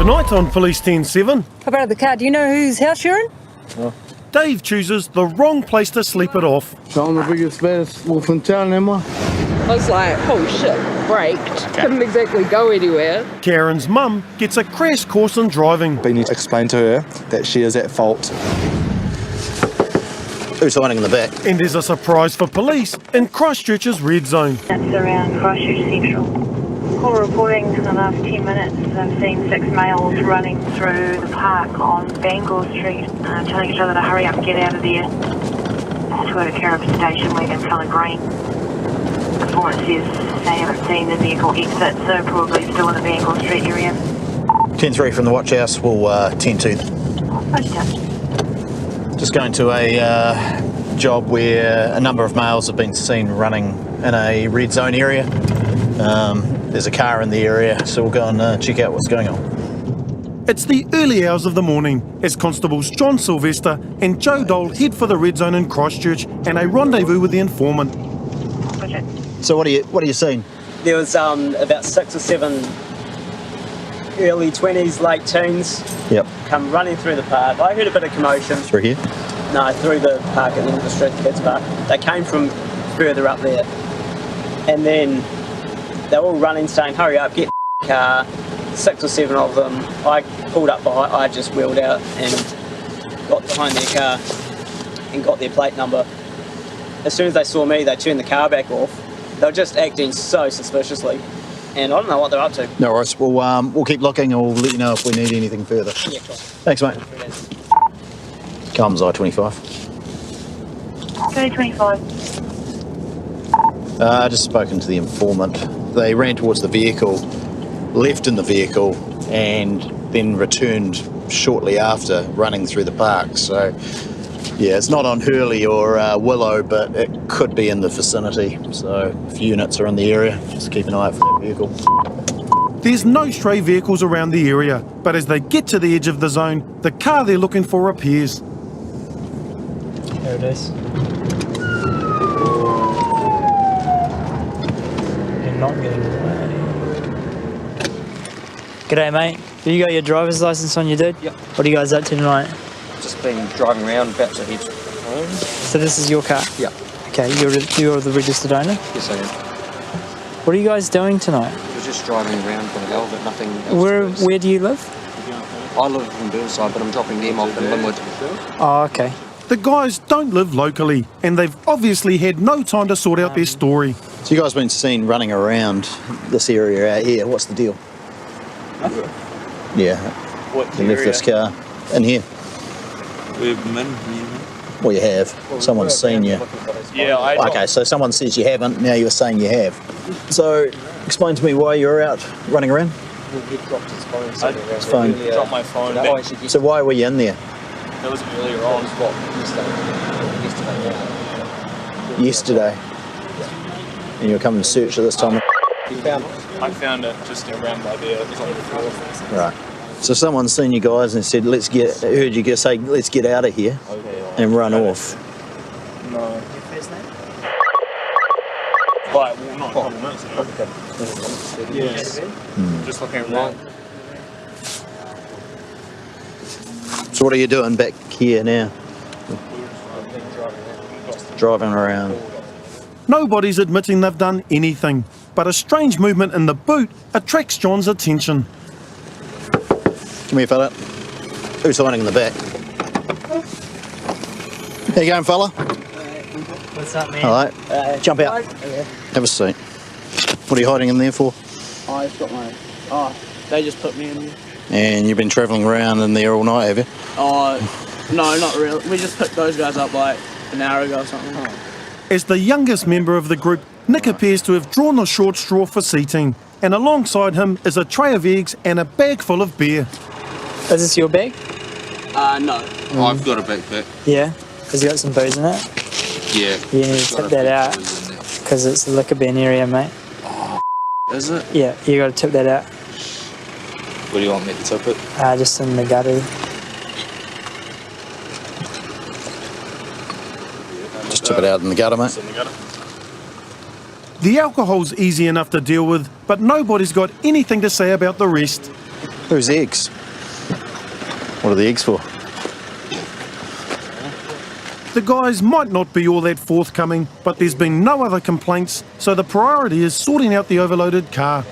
Tonight on Police 10-7, How about the car? Do you know whose house you're in? Dave chooses the wrong place to sleep it off. So I'm the biggest, baddest wolf in town, am I? I was like, oh shit, braked. Couldn't exactly go anywhere. Karen's mum gets a crash course in driving. We need to explain to her that she is at fault. Who's hiding in the back? And there's a surprise for police in Christchurch's red zone. That's around Christchurch Central. Call reporting in the last 10 minutes. I've seen 6 males running through the park on Bangor Street, telling each other to hurry up and get out of there. To go to Carrick Station Wagon colour green. Informant says they haven't seen the vehicle exit, so probably still in the Bangor Street area. 10-3 from the watch house, we'll 10-2. Just going to a job where a number of males have been seen running in a red zone area. There's a car in the area, so we'll go and check out what's going on. It's the early hours of the morning as Constables John Sylvester and Joe Dole head for the red zone in Christchurch and a rendezvous with the informant. So what are you seeing? There was about 6 or 7 early 20s, late teens come running through the park. I heard a bit of commotion. Through here? No, through the park at the end of the street, the kids' park. They came from further up there. And then they were all running, saying, hurry up, get the car. 6 or 7 of them. I pulled up behind, I just wheeled out and got behind their car and got their plate number. As soon as they saw me, they turned the car back off. They were just acting so suspiciously. And I don't know what they're up to. No worries. We'll keep looking and we'll let you know if we need anything further. Yeah, cool. Thanks, mate. Comes I-25. Go 25. Just spoken to the informant. They ran towards the vehicle, left in the vehicle, and then returned shortly after, running through the park. So, yeah, it's not on Hurley or Willow, but it could be in the vicinity. So, if units are in the area, just keep an eye out for that vehicle. There's no stray vehicles around the area, but as they get to the edge of the zone, the car they're looking for appears. There it is. You're not getting away. G'day, mate. Have you got your driver's license on you, dude? Yep. What are you guys up to tonight? Just been driving around, about to head home. So this is your car? Yeah. Okay, you're the registered owner? Yes, I am. What are you guys doing tonight? We're just driving around for the hell of it, nothing else. Where do you live? I live in Burnside, but I'm dropping them off in Linwood. Oh, okay. The guys don't live locally, and they've obviously had no time to sort out their story. So you guys been seen running around this area out here. What's the deal? Yeah. What You left this car in here. We've been here. Well, you have. Someone's seen you. Yeah, Okay, so someone says you haven't, now you're saying you have. So, explain to me why you're out running around. He dropped his phone. His phone. dropped my phone back. So why were you in there? That was earlier on. Yesterday. And you were coming to search at this time? I found it just around by there. It was on the floor. Right. So someone's seen you guys and said, heard you say, let's get out of here and run off. No. Right, well, not a couple minutes ago. Yes. Just looking around. So what are you doing back here now? Driving around. Nobody's admitting they've done anything, but a strange movement in the boot attracts John's attention. Come here, fella. Who's hiding in the back? How you going, fella? What's up, man? Hello. Jump out. Have a seat. What are you hiding in there for? I've got my... Oh, they just put me in there. And you've been travelling around in there all night, have you? Oh, no, not really. We just picked those guys up like an hour ago or something. As the youngest member of the group, Nick appears to have drawn the short straw for seating, and alongside him is a tray of eggs and a bag full of beer. Is this your bag? No. I've got a backpack. Yeah? Has it got some booze in it? Yeah. You need to tip that out, because it's the liquor ban area, mate. Is it? Yeah, you got to tip that out. Where do you want me to tip it? Just in the gutter. Just tip it out in the gutter, mate. In the gutter. The alcohol's easy enough to deal with, but nobody's got anything to say about the rest. Whose eggs? What are the eggs for? The guys might not be all that forthcoming, but there's been no other complaints, so the priority is sorting out the overloaded car.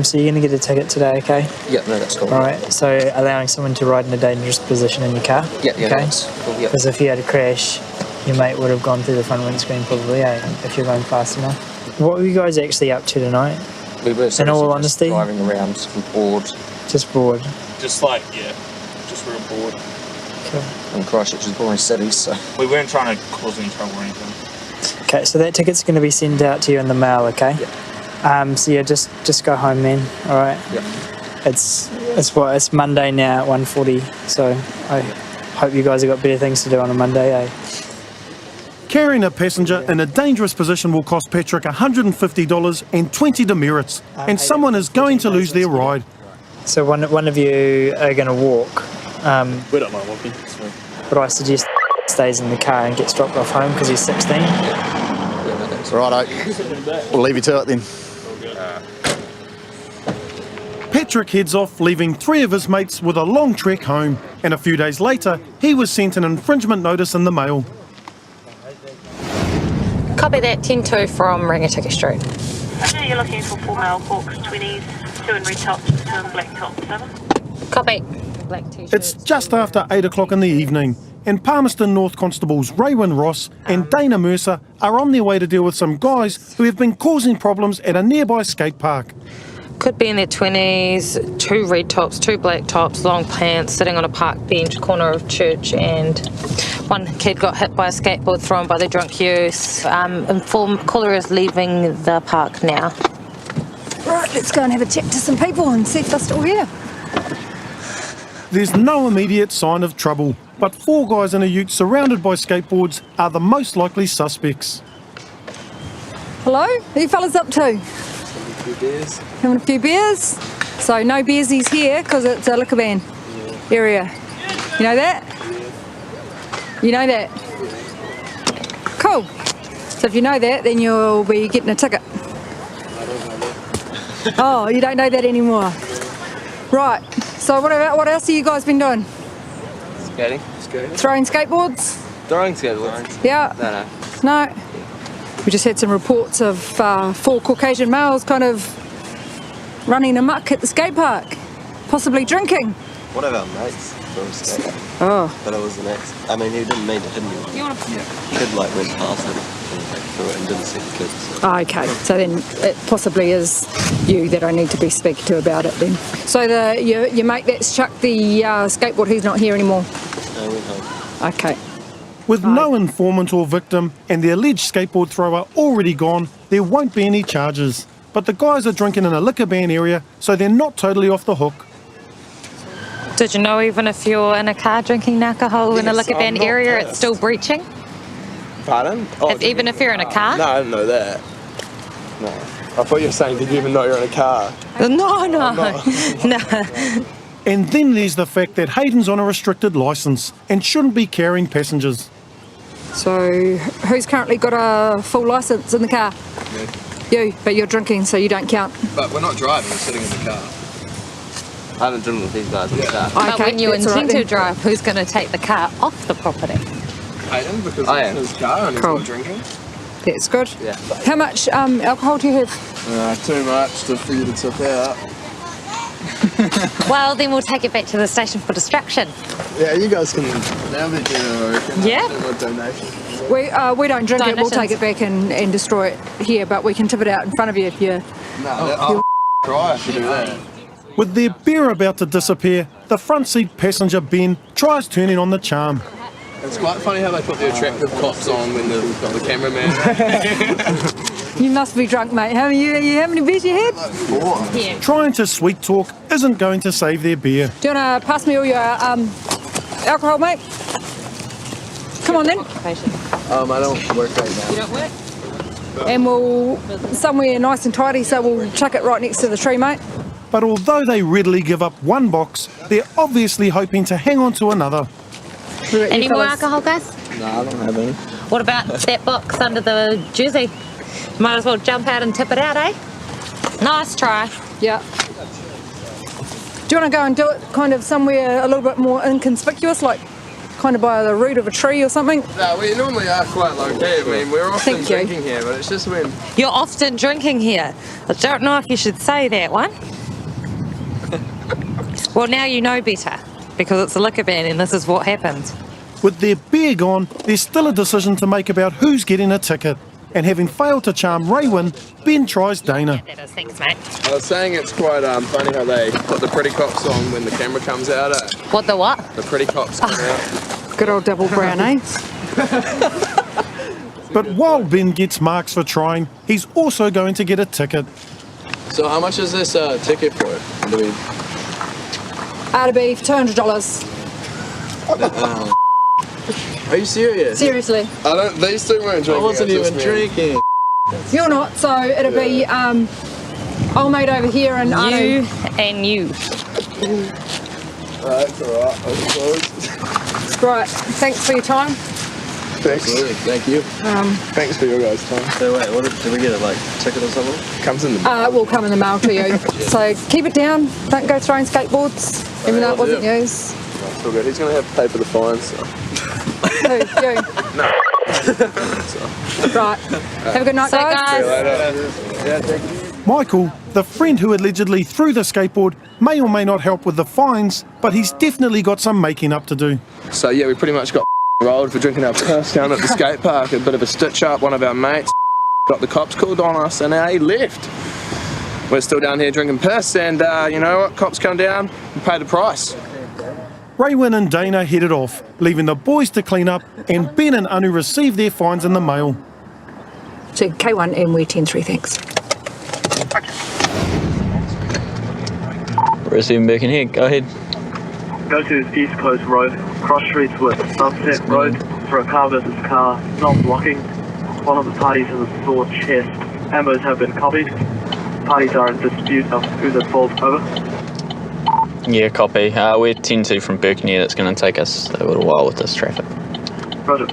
So you're going to get a ticket today, okay? Yeah, no, that's cool. All right, so allowing someone to ride in a dangerous position in your car? Yeah, okay? that's cool, yeah. Because if you had a crash, your mate would have gone through the front windscreen probably, if you're going fast enough. What were you guys actually up to tonight? We were In all just honesty? driving around bored. Just bored. Just like, yeah, just real bored. Cool. And Christchurch is boring city, so... We weren't trying to cause any trouble or anything. Okay, so that ticket's going to be sent out to you in the mail, okay? Yeah. So yeah, just go home, man. All right. Yeah. It's Monday now at 1:40, so I hope you guys have got better things to do on a Monday, eh? Carrying a passenger in a dangerous position will cost Patrick $150 and 20 demerits, and someone is going to lose their ride. So one of you are going to walk. We don't mind walking, so... But I suggest stays in the car and gets dropped off home because he's 16. Righto. We'll leave you to it then. Patrick heads off, leaving 3 of his mates with a long trek home, and a few days later, he was sent an infringement notice in the mail. Copy that, 10-2 from Rangitikei Street. I know you're looking for 4 male Hawks 20s, 2 in red tops, 2 in black tops, 7. Copy. Black t-shirts. It's just after 8 o'clock in the evening, and Palmerston North Constables Raywin Ross and Dana Mercer are on their way to deal with some guys who have been causing problems at a nearby skate park. Could be in their 20s, 2 red tops, 2 black tops, long pants, sitting on a park bench, corner of church, and one kid got hit by a skateboard thrown by the drunk youth. Caller is leaving the park now. Right, let's go and have a chat to some people and see if they're still here. There's no immediate sign of trouble, but 4 guys in a ute surrounded by skateboards are the most likely suspects. Hello? What are you fellas up to? Having a few beers. So no beersies here because it's a liquor ban area. You know that? You know that? Cool. So if you know that, then you'll be getting a ticket. Oh, you don't know that anymore. Right. So what else have you guys been doing? Skating. Throwing skateboards? Throwing skateboards. Yeah. No. We just had some reports of 4 Caucasian males kind of running amok at the skate park, possibly drinking. One of our mates from skate. Oh. But it was the next. I mean, he didn't mean to, didn't he? You want Kid like went past him and didn't see the kids. So. Oh, okay, so then it possibly is you that I need to be speaking to about it then. So your mate that's chucked the skateboard, he's not here anymore? No, we're home. Okay. With no informant or victim and the alleged skateboard thrower already gone, there won't be any charges. But the guys are drinking in a liquor ban area, so they're not totally off the hook. Did you know even if you're in a car drinking alcohol in a liquor ban area, it's still breaching? Pardon? Even if you're in a car? No, I didn't know that. No. I thought you were saying, did you even know you're in a car? No. And then there's the fact that Hayden's on a restricted licence and shouldn't be carrying passengers. So who's currently got a full licence in the car? Me. You, but you're drinking, so you don't count. But we're not driving, we're sitting in the car. I haven't driven with these guys in the car. But when you that's all intend right to drive, who's going to take the car off the property? Hayden, because I it's am. his car and Cool. he's not drinking. That's good. Yeah. How much alcohol do you have? Too much for you to tip out. Well, then we'll take it back to the station for distraction. Yeah, you guys can. That'll be general. Yeah. Donation. We don't drink it, we'll Donations. take it back and destroy it here, but we can tip it out in front of you if you... No, I'll try if you do that. With their beer about to disappear, the front seat passenger Ben tries turning on the charm. It's quite funny how they put the attractive cops on when they've got the cameraman. You must be drunk, mate. How many beers you had? 4. Yeah. Trying to sweet talk isn't going to save their beer. Do you want to pass me all your alcohol, mate? Come on then. I don't work right now. You don't work? And we'll somewhere nice and tidy, so we'll chuck it right next to the tree, mate. But although they readily give up one box, they're obviously hoping to hang on to another. Any more alcohol, guys? No, I don't have any. What about that box under the jersey? Might as well jump out and tip it out, eh? Nice try. Yeah. Do you want to go and do it kind of somewhere a little bit more inconspicuous, like kind of by the root of a tree or something? No, we normally are quite low key. I mean, we're often Thank you. drinking here, but it's just when... You're often drinking here. I don't know if you should say that one. Well, now you know better, because it's a liquor ban and this is what happens. With their beer gone, there's still a decision to make about who's getting a ticket. And having failed to charm Raywin, Ben tries Dana. Thanks, mate. I was saying it's quite funny how they put the Pretty Cops on when the camera comes out. What the what? The Pretty Cops come out. Good old double brown, eh? But while Ben gets marks for trying, he's also going to get a ticket. So how much is this ticket for? Do we... Out of beef, $200. Are you serious? Seriously. I don't. These two weren't drinking. I wasn't even drinking. You're not, so it'll be old mate over here and You and you. That's alright, I suppose. Right, thanks for your time. Thanks. Absolutely, thank you. Thanks for your guys' time. So wait, did we get a ticket or something? Comes in the... It will come in the mail to you. So keep it down. Don't go throwing skateboards, even though it wasn't yours. That's all good. He's going to have to pay for the fines. So. Who? You? No. Right. Have a good night, guys. Yeah, thank you. Michael, the friend who allegedly threw the skateboard, may or may not help with the fines, but he's definitely got some making up to do. So yeah, we pretty much got rolled for drinking our piss down at the skate park. A bit of a stitch up. One of our mates got the cops called on us and he left. We're still down here drinking piss and you know what? Cops come down and pay the price. Raywin and Dana headed off, leaving the boys to clean up, and Ben and Anu received their fines in the mail. So K1 and we're 10-3, thanks. Receiving back in here, go ahead. Go to East Coast Road, cross streets with Sunset Road for a car versus car, non-blocking. One of the parties has a sore chest. Ambos have been copied. Parties are in dispute of who's at fault. Over. Yeah, copy. We're 10-2 from Birkenhead. It's going to take us a little while with this traffic. Roger.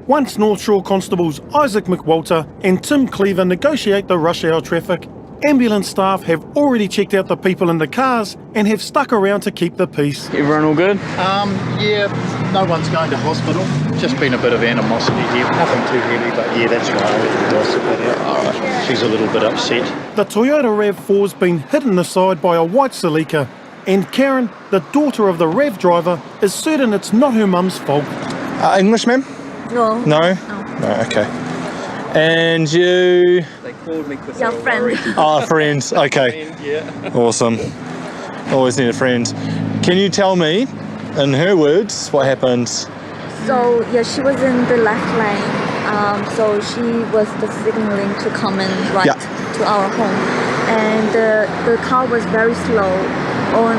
Once North Shore Constables Isaac McWalter and Tim Cleaver negotiate the rush hour traffic, ambulance staff have already checked out the people in the cars and have stuck around to keep the peace. Everyone all good? Yeah, no one's going to hospital. Just been a bit of animosity here. Nothing too heavy, but yeah, that's right. Alright, she's a little bit upset. The Toyota RAV4's been hit in the side by a white Celica, and Karen, the daughter of the RAV driver, is certain it's not her mum's fault. English, ma'am? No. No? No, okay. And you? They called me because Your friend. Oh, friends, okay. Yeah. Awesome. Always need a friend. Can you tell me, in her words, what happened? So yeah, she was in the left lane. So she was the signaling to come in right to our home, and the car was very slow on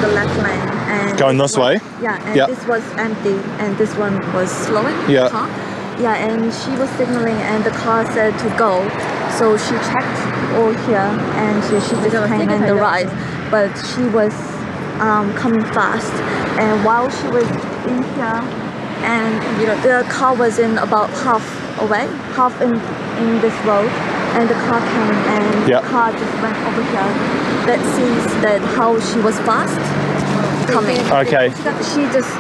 the left lane. And going this way? Yeah, and this was empty, and this one was slowing. Yeah. The car. Yeah, and she was signaling, and the car said to go. So she checked all here, and she just came in the right, but she was coming fast, and while she was in here, and the car was in about half away, half in this road, and the car came, and the car just went over here. That sees that how she was fast coming. Okay. She just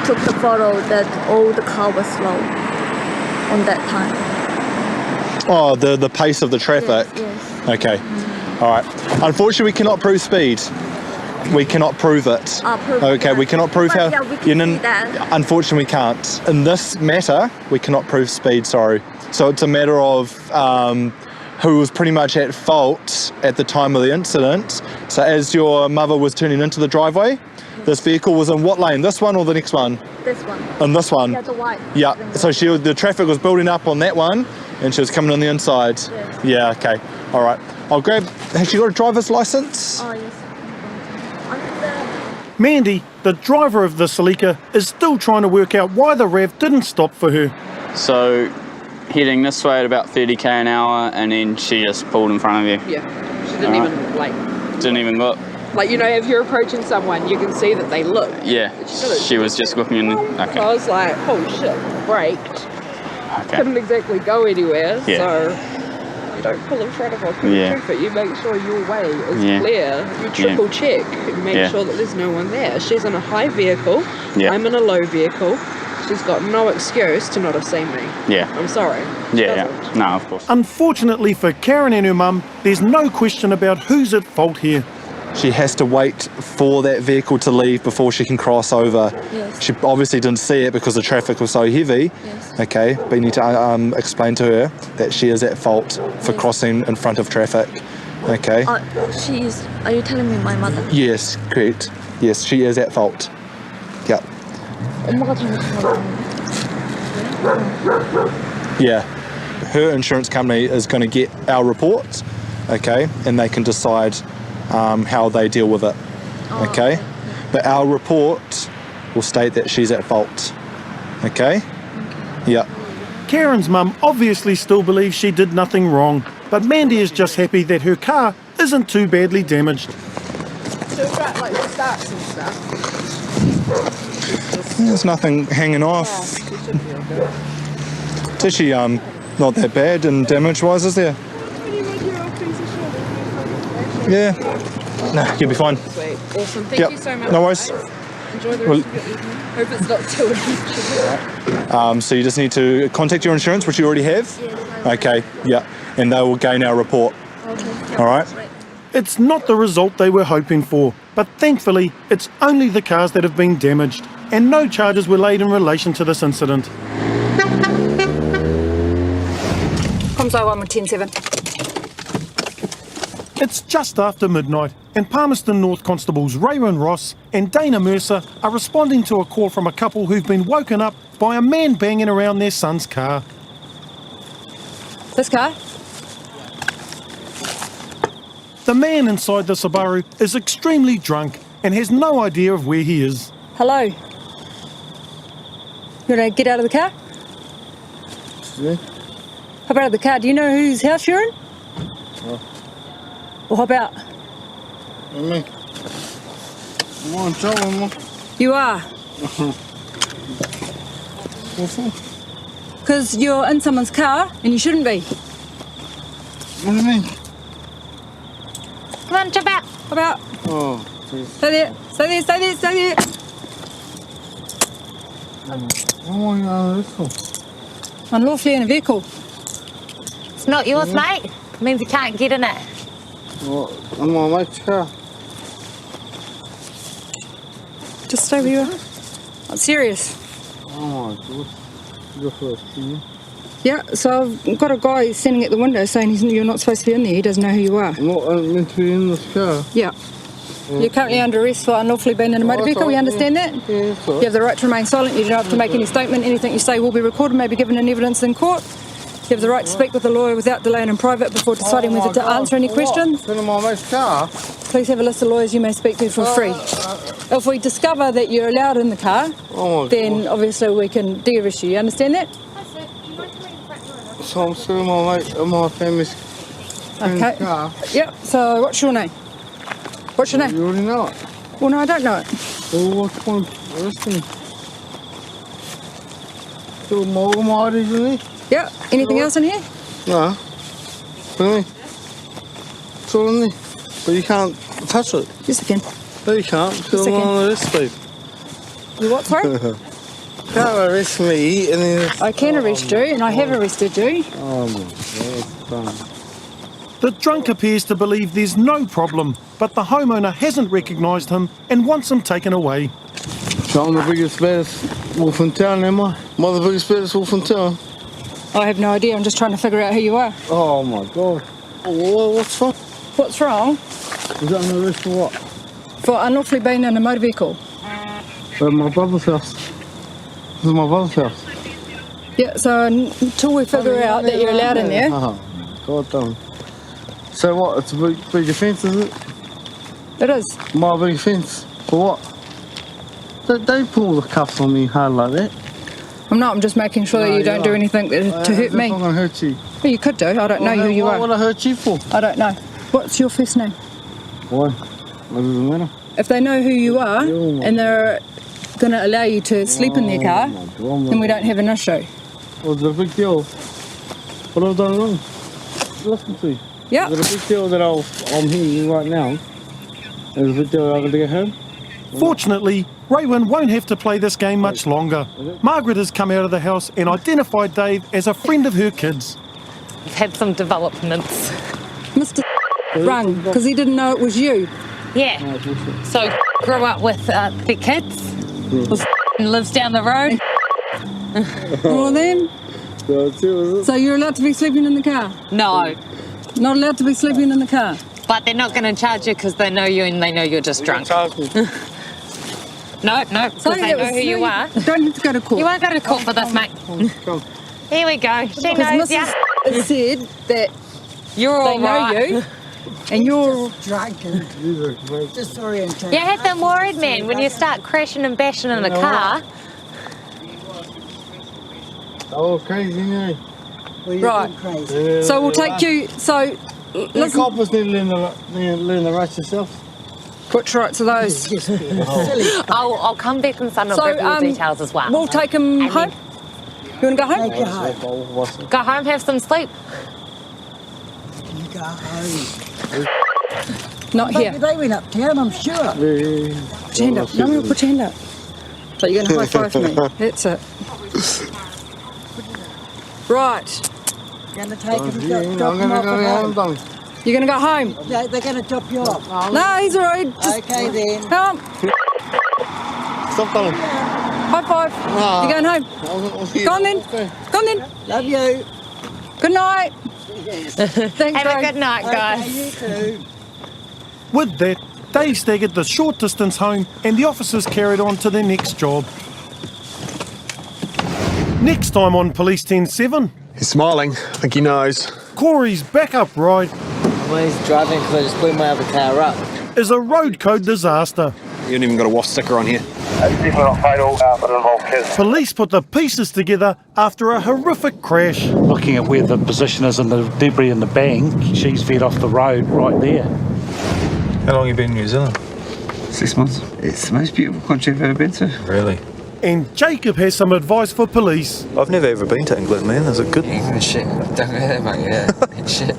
took the photo that all the car was slow on that time. Oh, the pace of the traffic? Yes. Okay. All right. Unfortunately, we cannot prove speed. We cannot prove it. Okay, we cannot prove how... we can see that. Unfortunately, we can't. In this matter, we cannot prove speed, sorry. So it's a matter of who was pretty much at fault at the time of the incident. So as your mother was turning into the driveway, this vehicle was in what lane? This one or the next one? This one. In this one? Yeah, the white. Yeah, so the traffic was building up on that one and she was coming on the inside. Yes. Yeah, okay. All right. I'll grab... Has she got a driver's license? Oh, yes. Mandy, the driver of the Celica, is still trying to work out why the RAV didn't stop for her. So, heading this way at about 30k an hour, and then she just pulled in front of you. Yeah, she didn't even Didn't even look. like if you're approaching someone, you can see that they look. Yeah, she was just looking in. Okay. So I was like, oh shit, braked. Okay. Couldn't exactly go anywhere. Yeah. So You don't pull in front of oncoming Yeah. traffic. You make sure your way is Yeah. clear. You triple check and make Yeah. sure that there's no one there. She's in a high vehicle. Yeah. I'm in a low vehicle. She's got no excuse to not have seen me. Yeah. I'm sorry. Yeah. No, of course. Unfortunately for Karen and her mum, there's no question about who's at fault here. She has to wait for that vehicle to leave before she can cross over. Yes. She obviously didn't see it because the traffic was so heavy. Yes. Okay, but you need to explain to her that she is at fault for crossing in front of traffic. Okay. Are you telling me my mother? Yes, correct. Yes, she is at fault. Yep. 엄마가 잘못한 거야. Yeah. Her insurance company is going to get our report, okay, and they can decide how they deal with it, okay? But our report will state that she's at fault, okay? Yeah. Karen's mum obviously still believes she did nothing wrong, but Mandy is just happy that her car isn't too badly damaged. So we've got like stacks and stuff. There's nothing hanging off. It's actually not that bad and damage-wise, is there? Yeah. No, you'll be fine. Sweet. Awesome. Thank Yep. you so much. No worries. Enjoy the Well- rest of your evening. Hope it's not too adventurous. So you just need to contact your insurance, which you already have. Okay, yeah, and they will gain our report. All right. It's not the result they were hoping for, but thankfully it's only the cars that have been damaged, and no charges were laid in relation to this incident. Comms 01 with 10-7. It's just after midnight, and Palmerston North Constables Raywin Ross and Dana Mercer are responding to a call from a couple who've been woken up by a man banging around their son's car. This car? The man inside the Subaru is extremely drunk and has no idea of where he is. Hello? You want to get out of the car? Yeah. Hop out of the car. Do you know whose house you're in? Or hop out? Me. I'm on trouble, Mum. You are? What for? Because you're in someone's car and you shouldn't be. What do you mean? Come on, jump out. Hop out. Oh, please. Stay there. Stay there. Stay there. Stay there. What am I going to do this for? Unlawfully in a vehicle. It's not yours, mate. It means you can't get in it. What? I'm on my mate's car. Just stay where you are. I'm serious. Oh my God. You're first, you? Yeah, so I've got a guy standing at the window saying you're not supposed to be in there. He doesn't know who you are. I'm not meant to be in this car. Yeah. You're currently under arrest for unlawfully being in a motor vehicle. You understand that? Yeah, that's all You have the right to remain silent. You don't have to make any statement. Anything you say will be recorded, may be given in evidence in court. You have the right to speak with a lawyer without delay and in private before deciding whether to answer any questions. In my mate's car? Please have a list of lawyers you may speak to for free. If we discover that you're allowed in the car, then obviously we can de-arrest you. You understand that? So I'm still in my mate, in my family's Okay. car. Yep. So what's your name? What's your name? You already know it. Well, no, I don't know it. Well, what's the point of arresting me? Still my ID's in there? Yeah. Anything else in here? No. What do you mean? It's all in there. But you can't touch it. Yes, I can. No, you can't. Because I'm on arrest, Steve. You what, sorry? Can't arrest me and then... I can arrest you, and I have arrested you. Oh my God, done. The drunk appears to believe there's no problem, but the homeowner hasn't recognised him and wants him taken away. So I'm the biggest, baddest wolf in town, am I? Am I the biggest, baddest wolf in town? I have no idea. I'm just trying to figure out who you are. Oh my God. What's wrong? What's wrong? Is that an arrest for what? For unlawfully being in a motor vehicle. At my brother's house. This is my brother's house. Yeah, so until we figure out that you're allowed in there. Oh my God, damn. So what? It's a big offence, is it? It is. My big offence? For what? Don't pull the cuffs on me hard like that. I'm not. I'm just making sure that you don't do anything to hurt me. I'm not going to hurt you. Well, you could do. I don't know who you are. What would I hurt you for? I don't know. What's your first name? Why? What does it matter? If they know who you are and they're going to allow you to sleep in their car, then we don't have an issue. What's the big deal? What have I done wrong? listen to you. Yeah. Is it a big deal that I'm here right now? Is it a big deal that I'm going to get home? Fortunately, Raywin won't have to play this game much longer. Margaret has come out of the house and identified Dave as a friend of her kids. We've had some developments. Mr. rung because he didn't know it was you. Yeah. So grew up with the kids. And lives down the road. Well then. So you're allowed to be sleeping in the car? No. Not allowed to be sleeping in the car? But they're not going to charge you because they know you and they know you're just drunk. No, because they know who you are. Don't have to go to court. You won't go to court for this, mate. Here we go. She knows you. Mrs. said that you're all they know you and you're drunk and disorientated. You have them worried, man, when you start crashing and bashing in the car. Oh, crazy, you right. Crazy. So we'll take you. So the coppers need to learn the rights yourself. Which rights are those? I'll come back and son will give you the details as well. We'll take him home. You want to go home? Take you home. Go home, have some sleep. You go home. Not here. They went uptown, I'm sure. Put your hand up. No, put your hand up. So you're going to high five me. That's it. Right. Going to take him, drop him off at home. You're going to go home? They're going to drop you off. No, he's all right. Okay then. Come on. Stop telling. High five. No. You're going home? Go on then. Go on then. Love you. Good night. Thanks, have a good night, guys. Okay, you too. With that, Dave staggered the short distance home and the officers carried on to their next job. Next time on Police 10-7. He's smiling. I think he knows. Corey's backup ride Well, he's driving because I just blew my other car up. is a road code disaster. You haven't even got a WASP sticker on here. It's definitely not fatal, but it involved kids. Police put the pieces together after a horrific crash. Looking at where the position is and the debris in the bank, she's veered off the road right there. How long have you been in New Zealand? 6 months. It's the most beautiful country I've ever been to. Really? And Jacob has some advice for police. I've never ever been to England, man. Is it good? England shit. Don't go there, mate. Yeah. Shit.